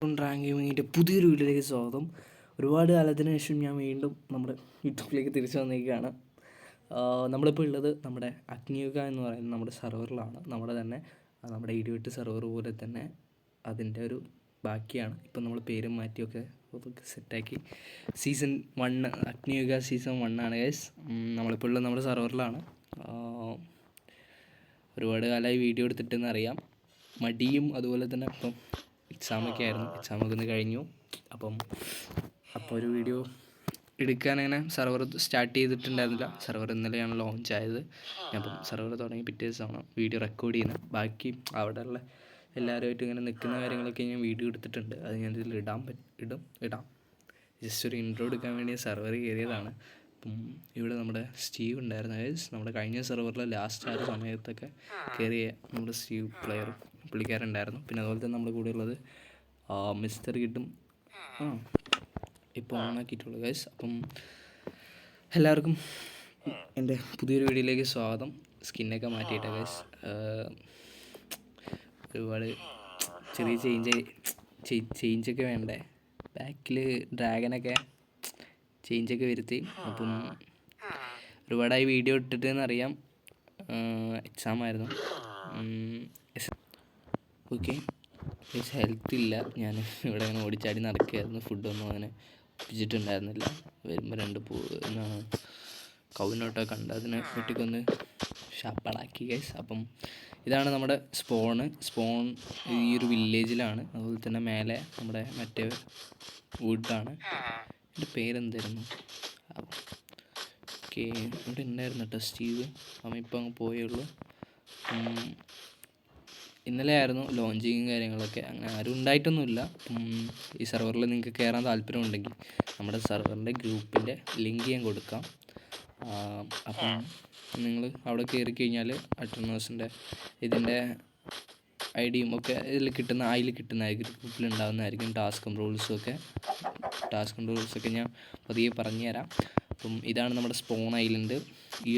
Rank ഗെയിമിങ്ങിൻ്റെ പുതിയൊരു വീഡിയോയിലേക്ക് സ്വാഗതം. ഒരുപാട് കാലത്തിന് ശേഷം ഞാൻ വീണ്ടും നമ്മുടെ യൂട്യൂബിലേക്ക് തിരിച്ചു വന്നിരിക്കുകയാണ്. നമ്മളിപ്പോൾ ഉള്ളത് നമ്മുടെ അഗ്നിയുഗ എന്ന് പറയുന്ന നമ്മുടെ സെർവറിലാണ്. നമ്മുടെ 28 സെർവർ പോലെ തന്നെ അതിൻ്റെ ഒരു ബാക്കിയാണ്. ഇപ്പം നമ്മൾ പേരും മാറ്റിയൊക്കെ സെറ്റാക്കി സീസൺ 1 അഗ്നിയുഗ സീസൺ 1 ആണ് ഗൈസ്. നമ്മളിപ്പോൾ ഉള്ളത് നമ്മുടെ സെർവറിലാണ്. ഒരുപാട് കാലമായി വീഡിയോ എടുത്തിട്ടെന്ന് അറിയാം. മടിയും അതുപോലെ തന്നെ ഇപ്പം എക്സാമൊക്കെ ഒന്ന് കഴിഞ്ഞു. അപ്പോൾ ഒരു വീഡിയോ എടുക്കാനങ്ങനെ സെർവർ സ്റ്റാർട്ട് ചെയ്തിട്ടുണ്ടായിരുന്നില്ല. സെർവർ ഇന്നലെയാണ് ലോഞ്ച് ആയത്. അപ്പം സെർവർ തുടങ്ങി പിറ്റേ ദിവസമാണ് വീഡിയോ റെക്കോർഡ് ചെയ്യുന്നത്. ബാക്കി അവിടെയുള്ള എല്ലാവരുമായിട്ട് ഇങ്ങനെ നിൽക്കുന്ന കാര്യങ്ങളൊക്കെ ഞാൻ വീഡിയോ എടുത്തിട്ടുണ്ട്. അത് ഞാനിതിൽ ഇടാം. ജസ്റ്റ് ഒരു ഇൻട്രോ എടുക്കാൻ വേണ്ടി സെർവർ കയറിയതാണ്. അപ്പം ഇവിടെ നമ്മുടെ സ്റ്റീവ് ഉണ്ടായിരുന്നു. നമ്മുടെ കഴിഞ്ഞ സെർവറിൽ ലാസ്റ്റ് ആ ഒരു സമയത്തൊക്കെ കയറിയ നമ്മുടെ സ്റ്റീവ് പുള്ളിക്കാരുണ്ടായിരുന്നു. പിന്നെ അതുപോലെ തന്നെ നമ്മുടെ കൂടെ ഉള്ളത് മിസ്റ്റർ കിട്ടും ഇപ്പോൾ ഓണാക്കിയിട്ടുള്ളൂ ഗൈസ്. അപ്പം എല്ലാവർക്കും എൻ്റെ പുതിയൊരു വീഡിയോയിലേക്ക് സ്വാഗതം. സ്കിന്നൊക്കെ മാറ്റിയിട്ടാണ് ഗൈസ്. ഒരുപാട് ചെറിയ ചേഞ്ചൊക്കെ വേണ്ടേ. ബാക്കിൽ ഡ്രാഗനൊക്കെ ചേഞ്ചൊക്കെ വരുത്തി. അപ്പം ഒരുപാടായി വീഡിയോ ഇട്ടിട്ടെന്നറിയാം. എക്സാമായിരുന്നു. ഓക്കെ, ഹെൽത്ത് ഇല്ല. ഞാൻ ഇവിടെ അങ്ങനെ ഓടിച്ചാടി നടക്കുകയായിരുന്നു. ഫുഡൊന്നും അങ്ങനെ ഒപ്പിച്ചിട്ടുണ്ടായിരുന്നില്ല. വരുമ്പോൾ 2 കൗവിനോട്ടോ കണ്ട് അതിനെ വെട്ടിക്കൊന്ന് ഷാപ്പാടാക്കി ഗൈസ്. അപ്പം ഇതാണ് നമ്മുടെ സ്പോൺ ഈ ഒരു വില്ലേജിലാണ്. അതുപോലെ തന്നെ മേലെ നമ്മുടെ മറ്റേ വുഡാണ്. എൻ്റെ പേരെന്തായിരുന്നു? ഓക്കെ, ഇവിടെ ഉണ്ടായിരുന്നു കേട്ടോ സ്റ്റീവ്. അവൻ ഇപ്പം അങ്ങ് പോയുള്ളൂ. ഇന്നലെ ആയിരുന്നു ലോഞ്ചിങ്ങും കാര്യങ്ങളൊക്കെ. അങ്ങനെ ആരും ഉണ്ടായിട്ടൊന്നുമില്ല. ഈ സെർവറിൽ നിങ്ങൾക്ക് കയറാൻ താല്പര്യമുണ്ടെങ്കിൽ നമ്മുടെ സെർവറിൻ്റെ ഗ്രൂപ്പിൻ്റെ ലിങ്ക് ഞാൻ കൊടുക്കാം. അപ്പം നിങ്ങൾ അവിടെ കയറി കഴിഞ്ഞാൽ അറ്റർനേഴ്സിൻ്റെ ഇതിൻ്റെ ഐഡിയും ഒക്കെ അതിൽ കിട്ടുന്നതായിരിക്കും. ഗ്രൂപ്പിലുണ്ടാകുന്നതായിരിക്കും. ടാസ്കും റൂൾസൊക്കെ ഞാൻ പതിയെ പറഞ്ഞുതരാം. അപ്പം ഇതാണ് നമ്മുടെ സ്പോൺ ഐലൻഡ്. ഈ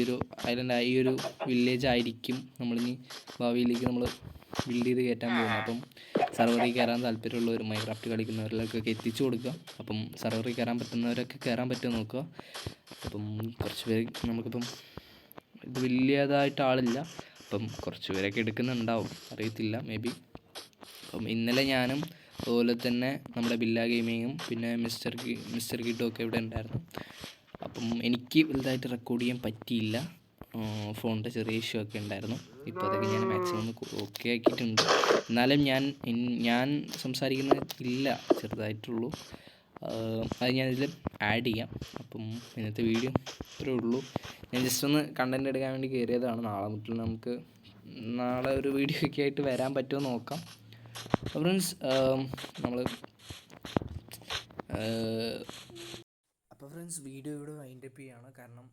ഒരു വില്ലേജ് ആയിരിക്കും നമ്മളിനി ഭാവിയിലേക്ക് നമ്മൾ ബിൽഡ് ചെയ്ത് കയറ്റാൻ പോകുന്നത്. അപ്പം സെർവറിൽ കയറാൻ താല്പര്യമുള്ളവർ മൈൻക്രാഫ്റ്റ് കളിക്കുന്നവരിലേക്കൊക്കെ എത്തിച്ചു കൊടുക്കുക. അപ്പം സെർവറിൽ കയറാൻ പറ്റുന്നവരൊക്കെ കയറാൻ പറ്റുമോ നോക്കുക. അപ്പം കുറച്ച് പേര് നമുക്കിപ്പം ഇത് വലിയതായിട്ട് ആളില്ല. അപ്പം കുറച്ച് പേരൊക്കെ എടുക്കുന്നുണ്ടാവും, അറിയത്തില്ല, മേ ബി. അപ്പം ഇന്നലെ ഞാനും അതുപോലെ തന്നെ നമ്മുടെ ബില്ല ഗെയിമിങ്ങും പിന്നെ മിസ്റ്റർ കിട്ടും ഒക്കെ ഇവിടെ ഉണ്ടായിരുന്നു. അപ്പം എനിക്ക് വലുതായിട്ട് റെക്കോർഡ് ചെയ്യാൻ പറ്റിയില്ല. ഫോണിൻ്റെ ചെറിയ ഇഷ്യൂ ഒക്കെ ഉണ്ടായിരുന്നു. ഇപ്പോൾ അതൊക്കെ ഞാൻ മാക്സിമം ഓക്കെ ആക്കിയിട്ടുണ്ട്. എന്നാലും ഞാൻ സംസാരിക്കുന്നില്ല, ചെറുതായിട്ടുള്ളൂ. അത് ഞാനിതിൽ ആഡ് ചെയ്യാം. അപ്പം ഇന്നത്തെ വീഡിയോ ഇത്രയേ ഉള്ളൂ. ഞാൻ ജസ്റ്റ് ഒന്ന് കണ്ടൻറ് എടുക്കാൻ വേണ്ടി കയറിയതാണ്. നാളെ ഒരു വീഡിയോ ഒക്കെ ആയിട്ട് വരാൻ പറ്റുമോ നോക്കാം. ഫ്രണ്ട്സ്, വീഡിയോ ഇവിടെ വൈൻഡപ്പ് ചെയ്യുകയാണ്. കാരണം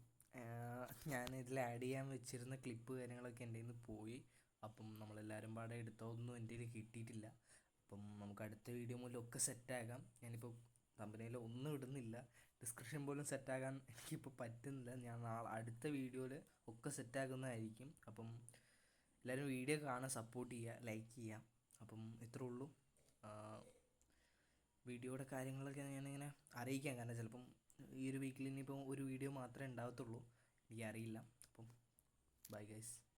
ഞാൻ ഇതിൽ ആഡ് ചെയ്യാൻ വെച്ചിരുന്ന ക്ലിപ്പ് കാര്യങ്ങളൊക്കെ എൻ്റെ കയ്യിൽ നിന്ന് പോയി. അപ്പം നമ്മളെല്ലാവരും പാടെ എടുത്തതൊന്നും എൻ്റെ കയ്യിൽ കിട്ടിയിട്ടില്ല. അപ്പം നമുക്ക് അടുത്ത വീഡിയോ മൂലം ഒക്കെ സെറ്റാകാം. ഞാനിപ്പോൾ കമ്പനിയിൽ ഒന്നും ഇടുന്നില്ല. ഡിസ്ക്രിപ്ഷൻ പോലും സെറ്റാകാൻ എനിക്കിപ്പോൾ പറ്റുന്നില്ല. ഞാൻ അടുത്ത വീഡിയോയിൽ ഒക്കെ സെറ്റാക്കുന്നതായിരിക്കും. അപ്പം എല്ലാവരും വീഡിയോ കാണാൻ സപ്പോർട്ട് ചെയ്യുക, ലൈക്ക് ചെയ്യുക. അപ്പം ഇത്രേ ഉള്ളൂ. വീഡിയോയുടെ കാര്യങ്ങളൊക്കെ ഞാനിങ്ങനെ അറിയിക്കാം. കാരണം ചിലപ്പം ഈ ഒരു വീക്കിൽ ഇനിയിപ്പോൾ ഒരു വീഡിയോ മാത്രമേ ഉണ്ടാകത്തുള്ളൂ, എനിക്കറിയില്ല. അപ്പം ബൈ ഗൈസ്.